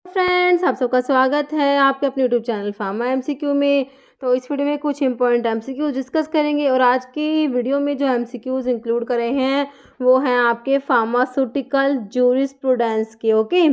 Friends, आप सबका स्वागत है आपके अपने यूट्यूब चैनल फार्मा एमसीक्यू में। तो इस वीडियो में कुछ इंपॉर्टेंट एमसीक्यूज डिस्कस करेंगे और आज की वीडियो में जो एमसीक्यूज इंक्लूड करे हैं वो हैं आपके फार्मास्यूटिकल जूरिस्प्रूडेंस के। ओके,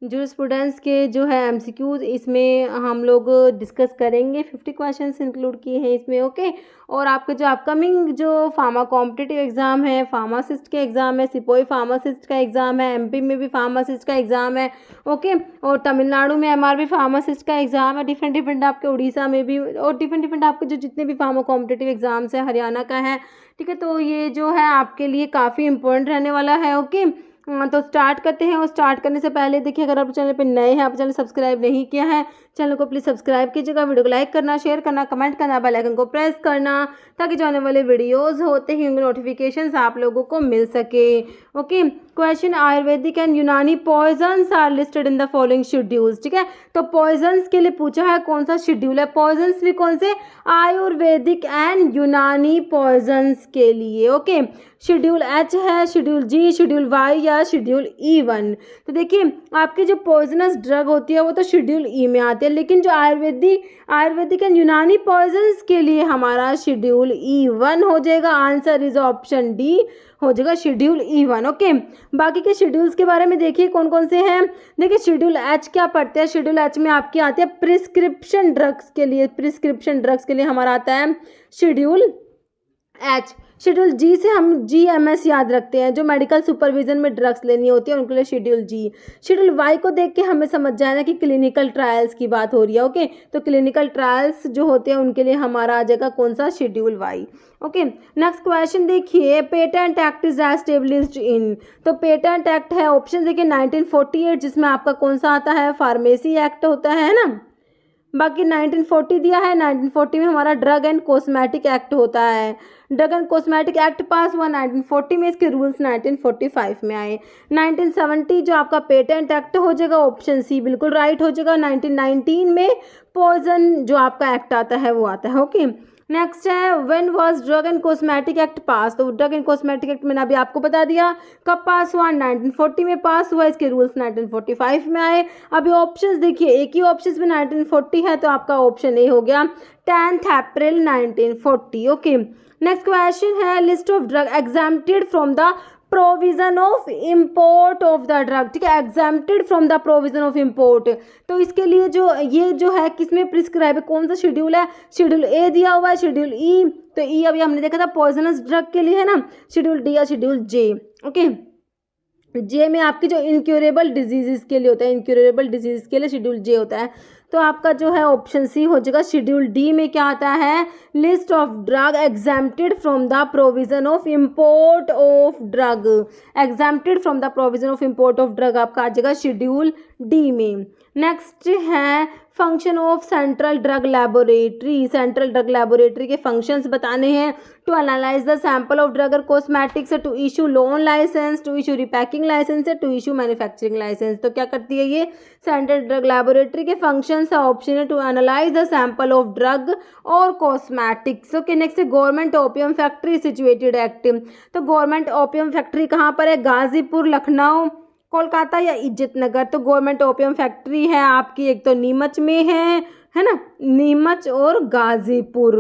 जूरिस्प्रूडेंस के जो है एमसीक्यूज इसमें हम लोग डिस्कस करेंगे। 50 क्वेश्चंस इंक्लूड किए हैं इसमें। ओके, और आपके जो अपकमिंग जो फार्मा कॉम्पिटिटिव एग्ज़ाम है, फार्मासिस्ट के एग्ज़ाम है, सिपोई फार्मासिस्ट का एग्ज़ाम है, एमपी में भी फार्मासिस्ट का एग्ज़ाम है। ओके, और तमिलनाडु में एमआरबी फार्मासिस्ट का एग्ज़ाम है। डिफरेंट आपके उड़ीसा में भी, और डिफरेंट आपके जो जितने भी फार्मा कॉम्पिटिटिव एग्ज़ाम्स है, हरियाणा का है। ठीक है, तो ये जो है आपके लिए काफ़ी इंपॉर्टेंट रहने वाला है। ओके, तो स्टार्ट करते हैं। और स्टार्ट करने से पहले देखिए, अगर आप चैनल पे नए हैं, आप चैनल सब्सक्राइब नहीं किया है, चैनल को प्लीज़ सब्सक्राइब कीजिएगा, वीडियो को लाइक करना, शेयर करना, कमेंट करना, बेल आइकन को प्रेस करना, ताकि जो आने वाले वीडियोस होते ही उनके नोटिफिकेशंस आप लोगों को मिल सके। Okay, question, Ayurvedic and Unani poisons are listed in the following schedules. ठीक है, तो पॉइजन्स के लिए पूछा है कौन सा शेड्यूल है। पॉइजन्स भी कौन से? आयुर्वेदिक एंड यूनानी पॉइजन्स के लिए। ओके, शेड्यूल एच है, शेड्यूल जी, शेड्यूल वाई या शेड्यूल E1। तो देखिए, आपकी जो पॉइजनस ड्रग होती है वो तो शेड्यूल ई में आती है, लेकिन जो आयुर्वेदिक एंड यूनानी पॉइजन्स के लिए हमारा शेड्यूल E1 हो जाएगा। आंसर इज ऑप्शन डी हो जाएगा, शेड्यूल E1। ओके, बाकी के शेड्यूल्स के बारे में देखिए कौन कौन से हैं। देखिए, शेड्यूल एच क्या पढ़ते हैं? शेड्यूल एच में आपकी आती है प्रिस्क्रिप्शन ड्रग्स के लिए। प्रिस्क्रिप्शन ड्रग्स के लिए हमारा आता है शेड्यूल एच। शेड्यूल जी से हम GMS याद रखते हैं, जो मेडिकल सुपरविजन में ड्रग्स लेनी होती है उनके लिए शेड्यूल जी। शेड्यूल वाई को देख के हमें समझ जाए ना कि क्लिनिकल ट्रायल्स की बात हो रही है। ओके, तो क्लिनिकल ट्रायल्स जो होते हैं उनके लिए हमारा आ जाएगा कौन सा? Schedule Y. Okay, next question देखिए, patent act is established in. तो पेटेंट एक्ट है, ऑप्शन देखिए 1948, जिसमें आपका कौन सा आता है? फार्मेसी एक्ट होता है ना। बाकी 1940 दिया है, 1940 में हमारा ड्रग एंड कॉस्मेटिक एक्ट होता है। ड्रग एंड कॉस्मेटिक एक्ट पास हुआ 1940 में, इसके रूल्स 1945 में आए। 1970 जो आपका पेटेंट एक्ट हो जाएगा, ऑप्शन सी बिल्कुल राइट हो जाएगा। 1919 में पॉइजन जो आपका एक्ट आता है वो आता है। ओके, नेक्स्ट है, when was drug and cosmetic act पास। तो ड्रग एंड कॉस्मेटिक एक्ट मैंने अभी आपको बता दिया कब पास हुआ, 1940 में पास हुआ, इसके रूल्स 1945 में आए। अभी ऑप्शंस देखिए, एक ही ऑप्शंस में 1940 है, तो आपका ऑप्शन ए हो गया 10 अप्रैल 1940। ओके, नेक्स्ट क्वेश्चन है, list of drug exempted from the provision of import of the drug. ठीक है, exempted from the provision of import. तो इसके लिए ये जो है किसमें प्रिस्क्राइब है, कौन सा शेड्यूल है? शेड्यूल ए दिया हुआ है, शेड्यूल ई। तो ई अभी हमने देखा था पॉइजनस ड्रग के लिए है ना, शेड्यूल डी या शेड्यूल जे। ओके, जे में आपकी जो इनक्यूरेबल डिजीज़ के लिए होता है, इनक्यूरेबल डिजीज़ के लिए शेड्यूल जे होता है। तो आपका जो है ऑप्शन सी हो जाएगा। शेड्यूल डी में क्या आता है? List of drug exempted from the provision of import of drug. Exempted from the provision of import of drug आपका आ जाएगा शेड्यूल डी में। नेक्स्ट है, function of central drug laboratory. Central drug laboratory के फंक्शंस बताने हैं। To analyse the sample of drug और cosmetics, to issue loan licence, to issue repacking licence, to issue manufacturing licence. तो क्या करती है ये? सेंट्रल ड्रग लेबोरेटरी के फंक्शंस है, ऑप्शन है to analyse the sample of drug और कॉस्मेटिक्स। ओके, नेक्स्ट है, government opium factory situated act. तो गवर्नमेंट ओपियम फैक्ट्री कहाँ पर है? गाजीपुर, लखनऊ, कोलकाता या इज्जत नगर। तो गवर्नमेंट ओपियम फैक्ट्री है आपकी, एक तो नीमच में है ना, नीमच और गाजीपुर।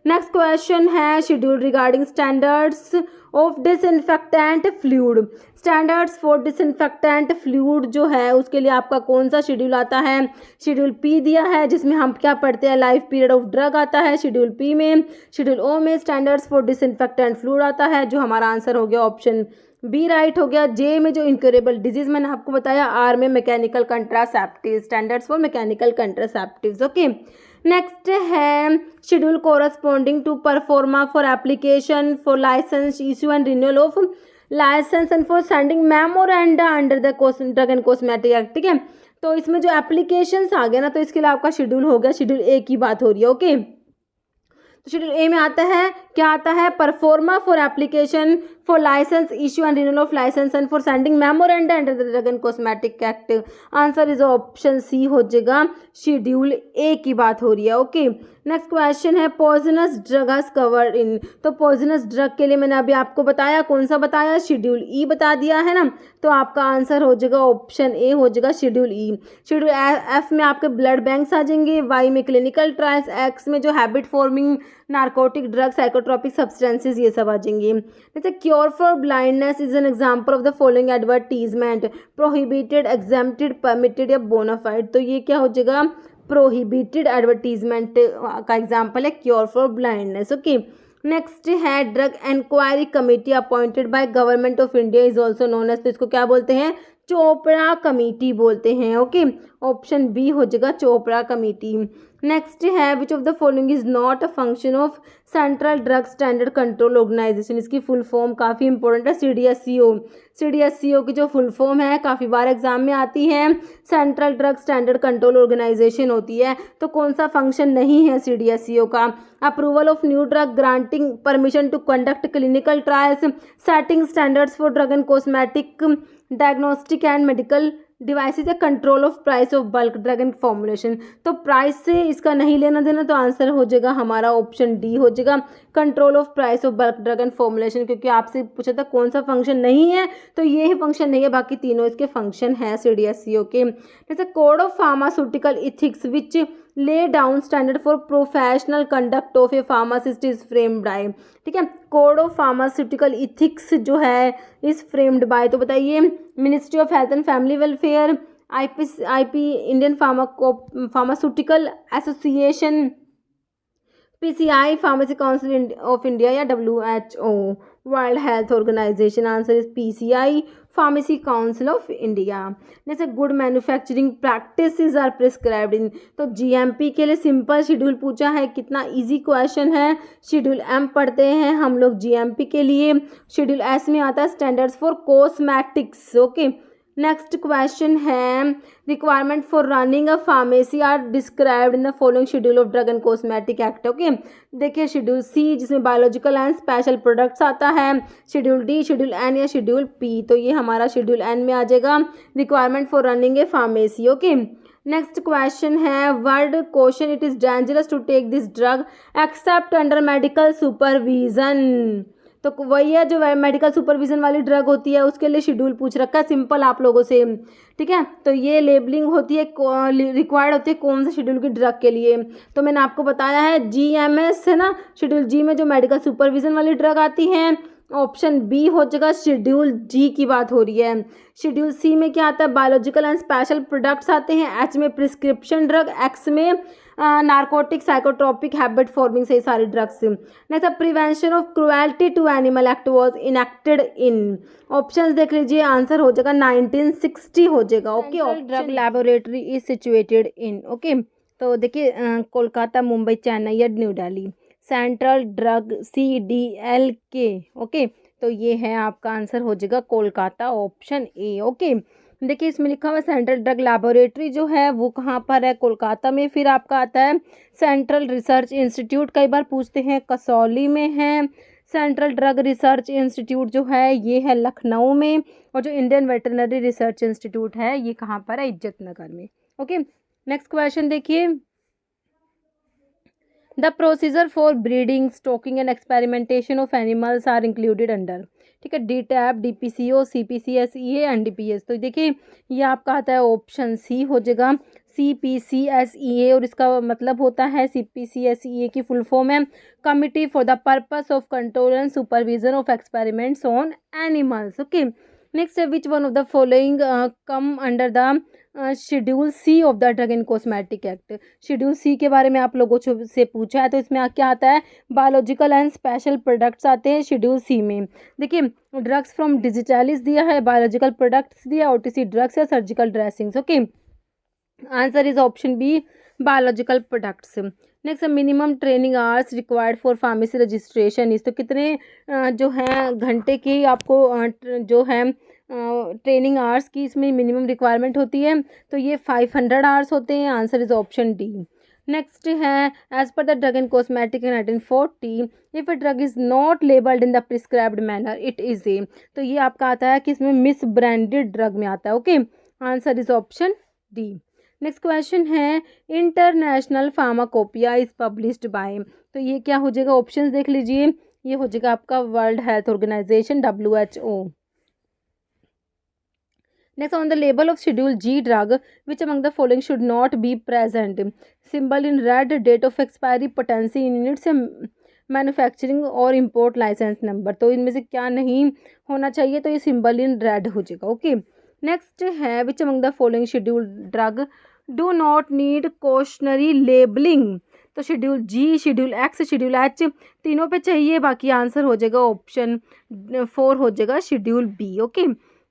नेक्स्ट क्वेश्चन है, schedule regarding standards of disinfectant fluid. Standards for disinfectant fluid जो है उसके लिए आपका कौन सा शेड्यूल आता है? शेड्यूल पी दिया है, जिसमें हम क्या पढ़ते हैं? लाइफ पीरियड ऑफ ड्रग आता है शेड्यूल पी में। शेड्यूल ओ में स्टैंडर्ड्स फॉर डिसइंफेक्टेंट फ्लूइड आता है, जो हमारा आंसर हो गया ऑप्शन बी राइट हो गया। जे में जो इनक्यूरेबल डिजीज मैंने आपको बताया। आर में mechanical contraceptive, standards for mechanical contraceptives. Okay, next है, schedule corresponding to proforma for application for licence issue and renewal of licence and for sending memoranda under the drug and cosmetic act. ठीक है, तो इसमें जो applications आ गया ना, तो इसके लिए आपका शेड्यूल हो गया, शेड्यूल ए की बात हो रही है। ओके, तो शेड्यूल ए में आता है क्या? आता है proforma for application for licence issue and renewal of licence and for sending memoranda under the drug and cosmetic act. Answer is option C हो जाएगा, शेड्यूल ए की बात हो रही है। ओके, नेक्स्ट क्वेश्चन है poisonous drug has covered in. तो poisonous drug के लिए मैंने अभी आपको बताया, कौन सा बताया, शेड्यूल ई बता दिया है ना, तो आपका आंसर हो जाएगा ऑप्शन ए हो जाएगा, शेड्यूल ई। शेड्यूल एफ में आपके ब्लड बैंक्स आ जाएंगे, वाई में क्लिनिकल ट्रायल्स, एक्स में जो habit forming narcotic drug, psychotropic substances, ये सब आ जाएंगे। जैसे cure for blindness is an example of the following advertisement, prohibited, exempted, permitted या बोनाफाइड। तो ये क्या हो जाएगा, प्रोहिबिटेड एडवर्टीजमेंट का एग्जाम्पल है cure for blindness. Okay, next है drug inquiry committee appointed by government of India is also known as, तो इसको क्या बोलते हैं, चोपड़ा कमेटी बोलते हैं। ओके, ऑप्शन बी हो जाएगा चोपड़ा कमेटी। नेक्स्ट है which of the following is not a function of central drug standard control organisation. इसकी फुल फॉर्म काफ़ी इंपॉर्टेंट है, CDSCO। CDSCO की जो फुल फॉर्म है काफ़ी बार एग्जाम में आती है, central drug standard control organisation होती है। तो कौन सा फंक्शन नहीं है CDSCO का, approval of new drug, granting permission to conduct clinical trials, setting standards for drug and cosmetic, diagnostic and medical devices या control of price of bulk drug and formulation. तो प्राइस से इसका नहीं लेना देना, तो आंसर हो जाएगा हमारा ऑप्शन डी हो जाएगा, control of price of bulk drug and formulation. क्योंकि आपसे पूछा था कौन सा फंक्शन नहीं है, तो ये ही फंक्शन नहीं है, बाकी तीनों इसके फंक्शन है CDSCO के। जैसे code of pharmaceutical ethics which lay down standard for professional conduct of A pharmacist is framed bye, ठीक है, कोड ऑफ फार्मास्यूटिकल इथिक्स जो है इज फ्रेम्ड बाय, तो बताइए ministry of health and family welfare, IP Indian pharmaceutical association, PCI pharmacy council of India या WHO world health organization. Answer is PCI pharmacy council of India. जैसे good manufacturing practices are prescribed in, तो GMP के लिए simple schedule पूछा है, कितना easy question है। Schedule M पढ़ते हैं हम लोग GMP के लिए, शेड्यूल S में आता है standards for cosmetics. Okay, next question है requirement for running a pharmacy are described in the following schedule of drug and cosmetic act. Okay, देखिए शेड्यूल C जिसमें बायोलॉजिकल एंड स्पेशल प्रोडक्ट्स आता है, schedule D, schedule N या schedule P, तो ये हमारा schedule N में आ जाएगा, requirement for running a pharmacy. Okay, next question है word question, it is dangerous to take this drug accept under medical supervision. तो वही है जो मेडिकल सुपरविजन वाली ड्रग होती है, उसके लिए शेड्यूल पूछ रखा है सिंपल आप लोगों से, ठीक है। तो ये लेबलिंग होती है, रिक्वायर्ड होती है कौन सा शेड्यूल की ड्रग के लिए, तो मैंने आपको बताया है GMS है ना, शेड्यूल G में जो मेडिकल सुपरविजन वाली ड्रग आती हैं, ऑप्शन बी हो जाएगा, शेड्यूल G की बात हो रही है। शेड्यूल C में क्या आता है, बायोलॉजिकल एंड स्पेशल प्रोडक्ट्स आते हैं, H में प्रिस्क्रिप्शन ड्रग, X में नार्कोटिक, साइकोट्रोपिक, हैबिट फॉर्मिंग से सारी drugs. Next prevention of cruelty to animal act was enacted in, options देख लीजिए, आंसर हो जाएगा 1960 हो जाएगा। Okay, drug laboratory is situated in, okay, तो देखिए कोलकाता, मुंबई, चेन्नई या New Delhi, central drug CDLK। Okay, तो ये है आपका आंसर हो जाएगा कोलकाता, ऑप्शन ए। ओके, देखिए इसमें लिखा हुआ है सेंट्रल ड्रग लैबोरेटरी जो है वो कहाँ पर है, कोलकाता में। फिर आपका आता है सेंट्रल रिसर्च इंस्टीट्यूट, कई बार पूछते हैं, कसौली में है। सेंट्रल ड्रग रिसर्च इंस्टीट्यूट जो है ये है लखनऊ में, और जो इंडियन वेटरनरी रिसर्च इंस्टीट्यूट है ये कहाँ पर है, इज्जत नगर में। ओके, नेक्स्ट क्वेश्चन देखिए, the procedure for breeding, stocking and experimentation of animals are included under, ठीक है, DTAP, DPCO, CPCSEA, NDPS। तो देखिए ये आपका आता है ऑप्शन सी हो जाएगा, CPCSEA, और इसका मतलब होता है CPCSEA की फुल फॉर्म है committee for the purpose of control and supervision of experiments on animals. Okay, next है which one of the following come under the schedule C of the drug and cosmetic act. Schedule C के बारे में आप लोगों से पूछा है, तो इसमें क्या आता है, बायोलॉजिकल एंड स्पेशल प्रोडक्ट्स आते हैं शेड्यूल C में। देखिए ड्रग्स फ्रॉम डिजिटालिस दिया है, बायोलॉजिकल प्रोडक्ट्स दिया, OTC ड्रग्स या surgical dressings. Okay, answer is option B, biological products. Next minimum training hours required for pharmacy registration इस, तो कितने जो हैं घंटे की आपको जो है ट्रेनिंग आवर्स की इसमें मिनिमम रिक्वायरमेंट होती है, तो ये 500 आवर्स होते हैं। Answer is option D. Next है as per the drug and cosmetic in 1940 if a drug is not labelled in the prescribed manner it is a. तो ये आपका आता है कि इसमें मिस ब्रांडेड ड्रग में आता है। ओके, answer is option D. Next question है international pharmacopoeia is published by. तो ये क्या हो जाएगा, ऑप्शंस देख लीजिए। ये हो जाएगा आपका world health organization WHO। Next, on the label of Schedule G drug, which among the following should not be present? Symbol in red, date of expiry, potency in units, manufacturing और import licence number. तो इनमें से क्या नहीं होना चाहिए, तो ये सिंबल इन रेड हो जाएगा। ओके, नेक्स्ट है which among the following schedule drug do not need cautionary labelling. तो शेड्यूल जी, शेड्यूल एक्स, शेड्यूल एच तीनों पे चाहिए, बाकी आंसर हो जाएगा ऑप्शन 4 हो जाएगा शेड्यूल बी। ओके,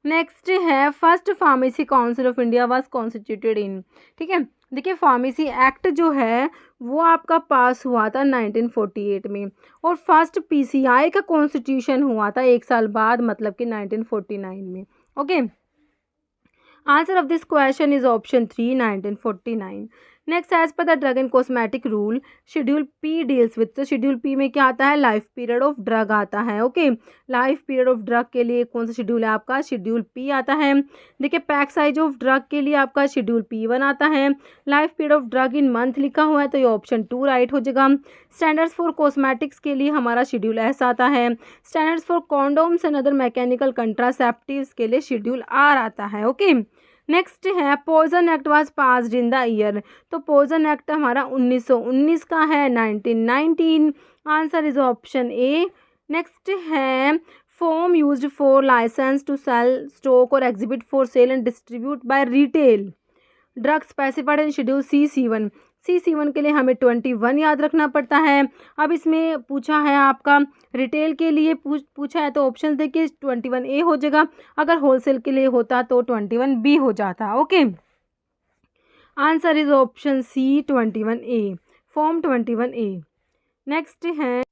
नेक्स्ट है first pharmacy council of India was constituted इन। ठीक है, देखिए फार्मेसी एक्ट जो है वो आपका पास हुआ था 1948 में, और फर्स्ट PCI का कॉन्स्टिट्यूशन हुआ था 1 साल बाद, मतलब कि 1949 में। Okay, answer of this question is option 3 1949। Next, as per the drug and cosmetic rule schedule P deals with. तो शेड्यूल पी में क्या आता है, लाइफ पीरियड ऑफ ड्रग आता है। Okay, life period of drug के लिए कौन सा शेड्यूल है आपका, शेड्यूल पी आता है। देखिए पैक साइज ऑफ ड्रग के लिए आपका शेड्यूल P1 आता है। Life period of drug in month लिखा हुआ है, तो ये ऑप्शन 2 राइट हो जाएगा। स्टैंडर्ड्स फॉर कॉस्मेटिक्स के लिए हमारा शेड्यूल एस आता है। Standards for condoms and other mechanical contraceptives के लिए शेड्यूल आर आता है। ओके, नेक्स्ट है poison act was passed in the year. तो पॉइजन एक्ट हमारा 1919 का है, 1919। Answer is option A. Next है form used for licence to sale stock or exhibit for sale and distribute by retail drug specified in schedule C1। C1 के लिए हमें 21 याद रखना पड़ता है। अब इसमें पूछा है आपका रिटेल के लिए पूछा है, तो ऑप्शन देखिए 21A हो जाएगा। अगर होलसेल के लिए होता तो 21B हो जाता। Okay, answer is option C 21A, form 21A। Next है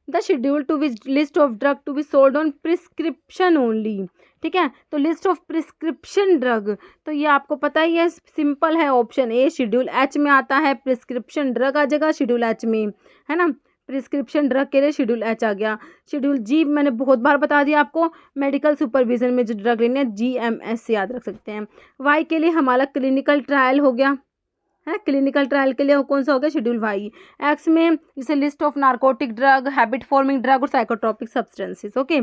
the schedule to which list of drug to be sold on prescription only. ठीक है, तो लिस्ट ऑफ प्रिस्क्रिप्शन ड्रग, तो ये आपको पता ही है, सिंपल है, ऑप्शन ए शेड्यूल एच में आता है। प्रिस्क्रिप्शन ड्रग आ जाएगा शेड्यूल एच में, है ना। प्रिस्क्रिप्शन ड्रग के लिए शेड्यूल एच आ गया। शेड्यूल जी मैंने बहुत बार बता दिया आपको, मेडिकल सुपरविजन में जो ड्रग लेने हैं GMS से याद रख सकते हैं। वाई के लिए हमारा क्लिनिकल ट्रायल हो गया, है। क्लिनिकल ट्रायल के लिए कौन सा हो गया, शेड्यूल वाई। एक्स में जैसे list of narcotic drug, habit forming drug और psychotropic substances. Okay,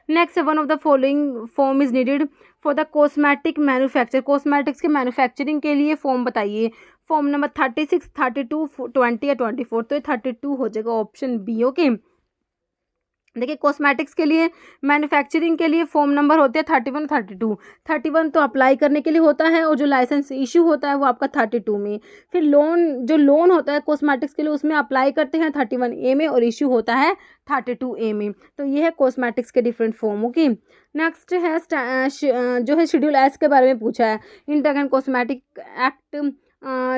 next one of the following form is needed for the cosmetic manufacture. Cosmetics के मैन्युफैक्चरिंग के लिए फॉर्म बताइए। फॉर्म नंबर 36, 32, 20 या 24। तो ये 32 हो जाएगा, ऑप्शन बी। ओके, देखिए कॉस्मेटिक्स के लिए मैन्युफैक्चरिंग के लिए फॉर्म नंबर होते हैं 31, 32। 31 तो अप्लाई करने के लिए होता है, और जो लाइसेंस इशू होता है वो आपका 32 में। फिर लोन होता है कॉस्मेटिक्स के लिए, उसमें अप्लाई करते हैं 31A में, और इशू होता है 32A में। तो ये है कॉस्मेटिक्स के डिफरेंट फॉर्म। ओके, नेक्स्ट है जो है शेड्यूल एस के बारे में पूछा है। In drug and cosmetic act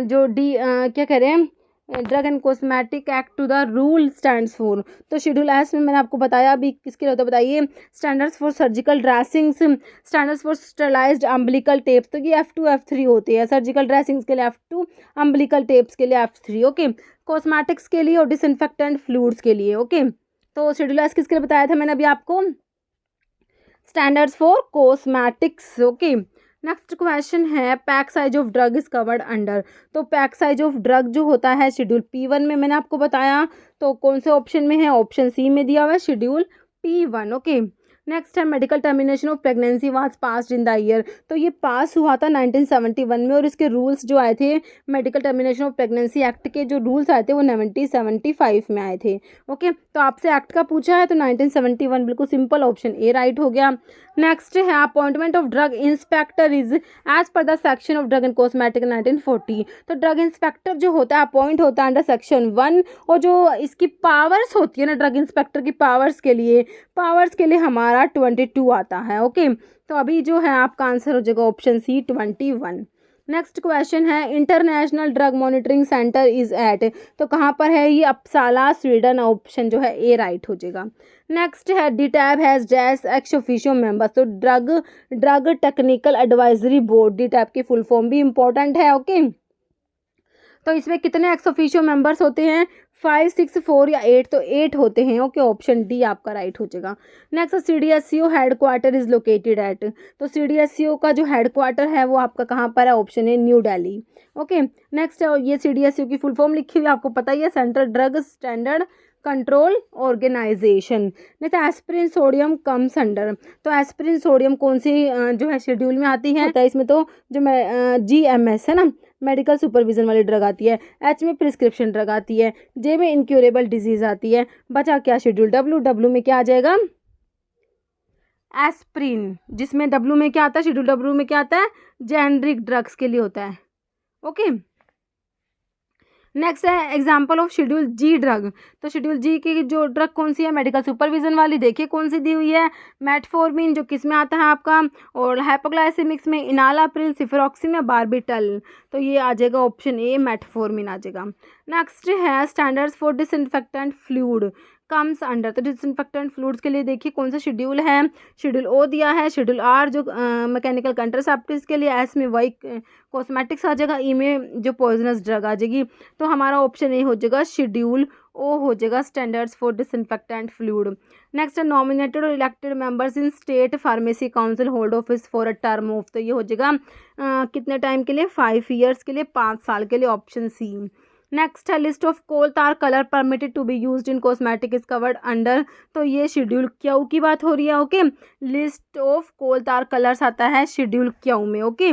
जो क्या कह रहे हैं, drug and cosmetic act to the rule stands for. तो शेड्यूल एस में मैंने आपको बताया, अभी किसके लिए होता है बताइए। Standards for surgical dressings, standards for sterilised umbilical tapes, तो ये F2 F3 होते हैं। सर्जिकल ड्रेसिंग्स के लिए F2, अम्बिलिकल टेप्स के लिए F3। ओके, कॉस्मेटिक्स के लिए और डिसइंफेक्टेंट फ्लूइड्स के लिए। ओके, तो शेड्यूल एस किसके लिए बताया था मैंने अभी आपको, standards for cosmetics. Okay, next question है pack size of drug is covered under. तो पैक साइज ऑफ ड्रग जो होता है शेड्यूल P1 में मैंने आपको बताया, तो कौन से ऑप्शन में है, ऑप्शन सी में दिया हुआ है शेड्यूल P1। ओके, नेक्स्ट है medical termination of pregnancy was passed in the year. तो ये पास हुआ था 1971 में, और इसके रूल्स जो आए थे medical termination of pregnancy act के जो रूल्स आए थे वो 1975 में आए थे। ओके, तो आपसे एक्ट का पूछा है तो 1971 बिल्कुल सिंपल, ऑप्शन ए राइट हो गया। नेक्स्ट है appointment of drug inspector is as per the section of drug and cosmetic 1940। तो ड्रग इंस्पेक्टर जो होता है अपॉइंट होता है अंडर सेक्शन 1, और जो इसकी पावर्स होती है ना ड्रग इंस्पेक्टर की पावर्स के लिए हमारा 22 आता है। ओके, तो अभी जो है आपका आंसर हो जाएगा ऑप्शन सी 21। नेक्स्ट क्वेश्चन है international drug monitoring centre is at. तो कहाँ पर है ये, अपसाला स्वीडन, ऑप्शन जो है ए राइट हो जाएगा। नेक्स्ट है DTAB has dash ex officio members. तो drug technical advisory board, DTAB की फुल फॉर्म भी इंपॉर्टेंट है। ओके, तो इसमें कितने एक्स ऑफिशियो मेंबर्स होते हैं? 5, 6, 4 या 8? तो 8 होते हैं। ओके, ऑप्शन डी आपका राइट हो जाएगा। Next, CDSCO headquarter is located at. तो CDSCO का जो हेडक्वार्टर है वो आपका कहाँ पर है? ऑप्शन है न्यू दिल्ली। ओके, नेक्स्ट ये CDSCO की फुल फॉर्म लिखी हुई आपको पता ही है, central drug standard control organization. Next, aspirin sodium comes under. तो एस्पिरिन सोडियम कौन सी जो है शेड्यूल में आती है? होता है इसमें तो जो GMS है ना, मेडिकल सुपरविजन वाली ड्रग आती है। H में प्रिस्क्रिप्शन ड्रग आती है। J में इनक्यूरेबल डिजीज आती है। बचा क्या शेड्यूल? W में क्या आ जाएगा? एस्प्रिन, जिसमें W में क्या आता है? शेड्यूल W में क्या आता है? जेनरिक ड्रग्स के लिए होता है। ओके, नेक्स्ट है example of schedule G drug. तो शेड्यूल जी की जो ड्रग कौन सी है? मेडिकल सुपरविजन वाली। देखिए कौन सी दी हुई है? मेटफॉर्मिन, जो किस में आता है आपका? और हाइपोग्लाइसेमिक्स में इनालाप्रिल, सिफरॉक्सिन में बारबिटल। तो ये आ जाएगा ऑप्शन ए, मेटफॉर्मिन आ जाएगा। नेक्स्ट है standards for disinfectant fluid comes under. तो डिसइंफेक्टेंट फ्लूइड्स के लिए देखिए कौन सा शेड्यूल है? शेड्यूल ओ दिया है। शेड्यूल आर जो मैकेनिकल कंट्रासेप्टिव्स के लिए, एस में वही कॉस्मेटिक्स आ जाएगा, ई में जो पॉइजनस ड्रग आ जाएगी। तो हमारा ऑप्शन ए हो जाएगा, शेड्यूल ओ हो जाएगा, standards for disinfectant fluid. Next है नॉमिनेटेड और elected members in state pharmacy council hold office for a term of. तो ये हो जाएगा कितने टाइम के लिए? 5 ईयर्स के लिए, 5 साल के लिए, ऑप्शन सी। नेक्स्ट है list of coal tar colour permitted to be used in cosmetic is covered under. तो ये शेड्यूल क्यू की बात हो रही है। ओके, लिस्ट ऑफ कोल तार कलर्स आता है शेड्यूल क्यू में। ओके,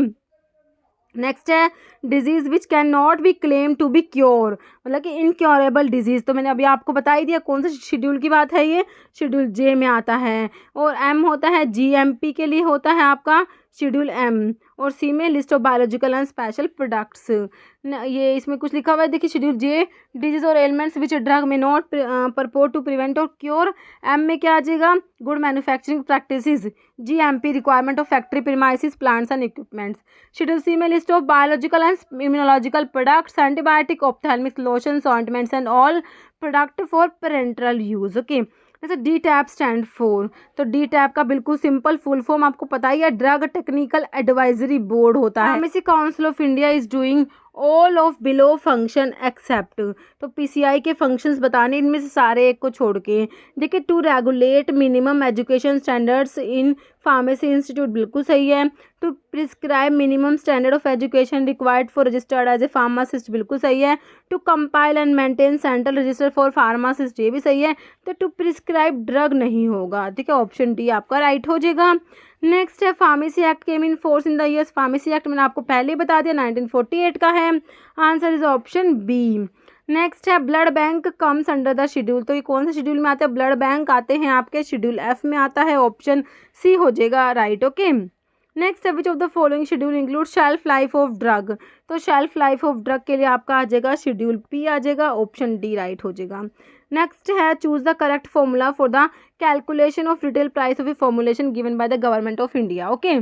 नेक्स्ट है disease which can not be claim to be cure, मतलब कि इनक्योरेबल डिजीज। तो मैंने अभी आपको बता ही दिया कौन सा शेड्यूल की बात है, ये शेड्यूल जे में आता है। और एम होता है GMP के लिए होता है आपका शेड्यूल एम। और सी में list of biological and special products. ये इसमें कुछ लिखा हुआ है, देखिए शेड्यूल जे डिजीज और ailments which drug may not purport to prevent or cure. M में क्या आ जाएगा? Good manufacturing practices, GMP requirement of factory premises plants and equipments. Schedule C में list of biological and immunological products, antibiotic, ophthalmic, lotions, ointments and all product for parenteral use. Okay, जैसे DTAP stand for. तो DTAP का बिल्कुल simple full form आपको पता ही है, drug technical advisory board होता है। Pharmacy council of India is doing all of below function except. तो PCI के फंक्शंस बताने, इनमें से सारे एक को छोड़ के। देखिए, to regulate minimum education standards in pharmacy institute, बिल्कुल सही है। To prescribe minimum standard of education required for registered as a pharmacist, बिल्कुल सही है। To compile and maintain central register for pharmacist, ये भी सही है। तो टू प्रिस्क्राइब ड्रग नहीं होगा, ठीक है, ऑप्शन डी आपका राइट हो जाएगा। नेक्स्ट है pharmacy act came in force in the years. Pharmacy act मैंने आपको पहले ही बता दिया 1948 का है। Answer is option B. Next है blood bank comes under the schedule. तो ये कौन सा शेड्यूल में आते हैं? ब्लड बैंक आते हैं आपके शेड्यूल एफ में आता है, ऑप्शन सी हो जाएगा राइट। ओके, नेक्स्ट है which of the following schedule include shelf life of drug. तो शेल्फ लाइफ ऑफ ड्रग के लिए आपका आ जाएगा शेड्यूल पी आ जाएगा, ऑप्शन डी राइट हो जाएगा। नेक्स्ट है choose the correct formula for the calculation of retail price of A formulation given by the government of India. Okay,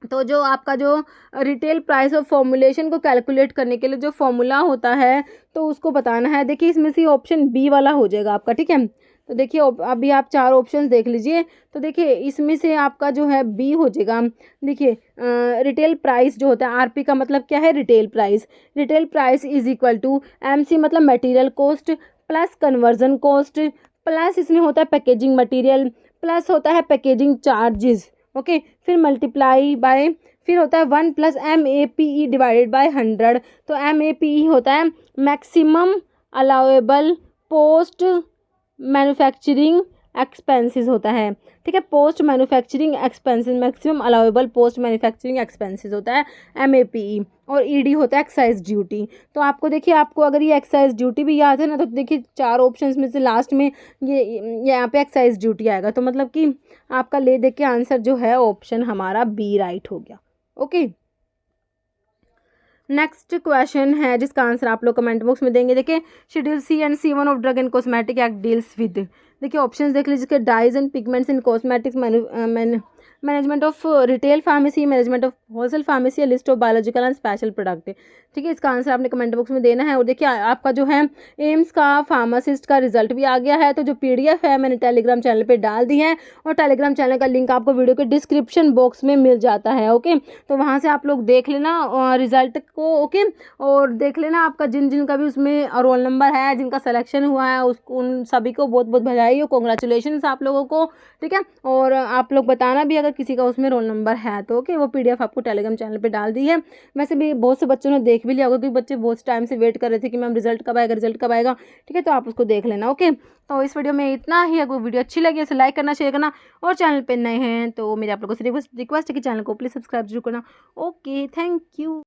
तो जो आपका जो रिटेल प्राइस ऑफ फॉर्मुलेशन को कैलकुलेट करने के लिए जो फॉर्मूला होता है तो उसको बताना है। देखिए इसमें से ऑप्शन बी वाला हो जाएगा आपका, ठीक है। तो देखिए अभी आप 4 ऑप्शंस देख लीजिए। तो देखिए इसमें से आपका जो है बी हो जाएगा। देखिए रिटेल प्राइस जो होता है, आरपी का मतलब क्या है? Retail price. Retail price is equal to MC मतलब material cost plus conversion cost plus इसमें होता है पैकेजिंग मटेरियल प्लस होता है पैकेजिंग चार्जेस। ओके, फिर मल्टीप्लाई बाय, फिर होता है 1 प्लस MAPE डिवाइडेड बाय 100। तो MAPE होता है maximum allowable post manufacturing expenses होता है, ठीक है। Post manufacturing expenses, maximum allowable post manufacturing expenses होता है MAPE। और ED होता है एक्साइज ड्यूटी। तो आपको देखिए, आपको अगर ये एक्साइज ड्यूटी भी याद है ना, तो देखिए 4 ऑप्शंस में से लास्ट में ये यहाँ पे एक्साइज ड्यूटी आएगा। तो मतलब कि आपका ले दे के आंसर जो है ऑप्शन हमारा बी राइट हो गया। ओके, नेक्स्ट क्वेश्चन है जिसका आंसर आप लोग कमेंट बॉक्स में देंगे। देखिए schedule C and C1 of drug and cosmetic act deals with. देखिए ऑप्शन देख लीजिए इसके, dyes and pigments in cosmetics, management of retail pharmacy, management of wholesale pharmacy, list of biological and special product. ठीक है, इसका आंसर आपने comment box में देना है। और देखिए आपका जो है एम्स का फार्मासिस्ट का रिजल्ट भी आ गया है, तो जो PDF है मैंने टेलीग्राम चैनल पे डाल दी है, और टेलीग्राम चैनल का लिंक आपको वीडियो के डिस्क्रिप्शन बॉक्स में मिल जाता है। ओके, तो वहाँ से आप लोग देख लेना रिजल्ट को। ओके, और देख लेना आपका जिन जिन का भी उसमें रोल नंबर है, जिनका सिलेक्शन हुआ है, उसको उन सभी को बहुत बहुत बधाई हो, कॉन्ग्रेचुलेशन आप लोगों को। ठीक है, और आप लोग बताना भी अगर किसी का उसमें रोल नंबर है तो। ओके, वो PDF आपको टेलीग्राम चैनल पे डाल दी है। वैसे भी बहुत से बच्चों ने देख भी लिया होगा, क्योंकि बच्चे बहुत टाइम से वेट कर रहे थे कि मैम रिजल्ट कब आएगा, रिजल्ट कब आएगा। ठीक है, तो आप उसको देख लेना। ओके, तो इस वीडियो में इतना ही। अगर वीडियो अच्छी लगी इसे लाइक करना, शेयर करना, और चैनल पे नए हैं तो मेरे आप लोगों से रिक्वेस्ट है कि चैनल को प्लीज़ सब्सक्राइब जरूर करना। Okay, thank you.